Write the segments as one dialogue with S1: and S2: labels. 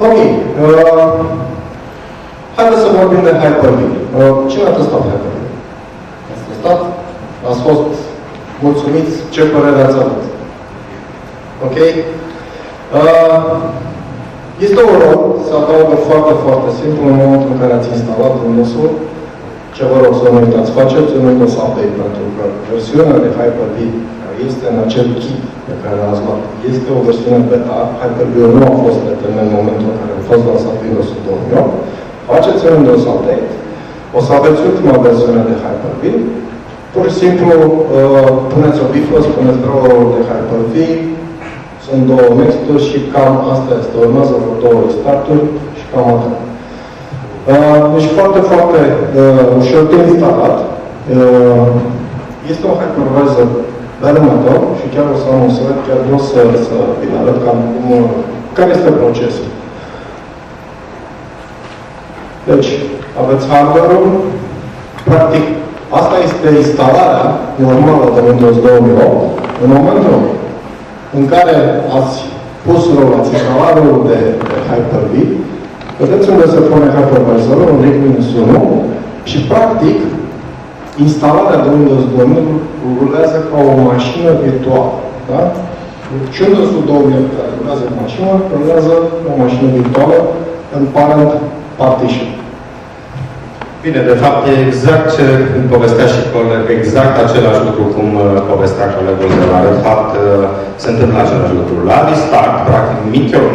S1: Ok. Haideți să vorbim de Hyper-V. Cine a testat Hyper-V? Ați testat? Ați fost mulțumiți? Ce părere ați avut? Ok? Este un rol, se adaugă foarte, foarte simplu în momentul în care ați instalat Windows-ul. Ce vă rog să nu uitați, faceți un Windows Update, pentru că versiunea de Hyper-V care este în acel kit pe care l-ați luat, este o versiune beta. Hyper-V-ul nu a fost pe termen în momentul în care a fost lansat Windows 2008. Faceți un Windows Update, o să aveți ultima versiune de Hyper-V. Pur și simplu, puneți o bifă, spuneți vreau de Hyper-V, sunt două next-uri și cam asta este. Urmează vreo două restart-uri și cam atât. Deci foarte, foarte ușor de instalat. Este un hypervisor bare metal și chiar o să am un slide, chiar vreau să vi-l arăt cam care este procesul. Deci, aveți hardware-ul. Practic, asta este instalarea normală de Windows 2008. În momentul în care ați pus rolul, ați instalat rolul de Hyper-V, vedeți unde se pune hypervisorul, în RIC-1, și practic, instalarea de Windows 2000 rulează ca o mașină virtuală. Da? Și Windows 2000 care rulează o mașină, rulează o mașină virtuală în parent partition.
S2: Bine, de fapt, e exact ce povestea și coleg, exact același lucru cum povestea colegul de la Red Hat, se întâmplă același lucru. La restart, practic,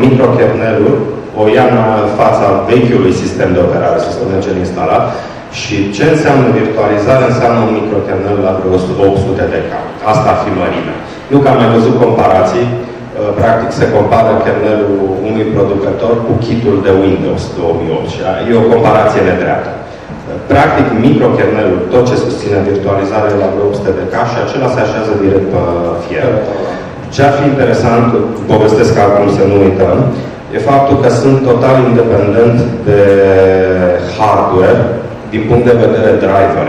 S2: microkernelul o ia în fața vechiului sistem de operare, sistemul cel instalat, și ce înseamnă virtualizare? Înseamnă un microkernel la vreo 800 de K. Asta ar fi mărimea. Nu că am mai văzut comparații, practic se compară kernelul unui producător cu kitul de Windows 2008 și e o comparație nedreaptă. Practic, microkernelul, tot ce susține virtualizare la vreo 800 de K și acela se așează direct pe fier. Ce ar fi interesant, povestesc acum să nu uităm, e faptul că sunt total independent de hardware din punct de vedere driver.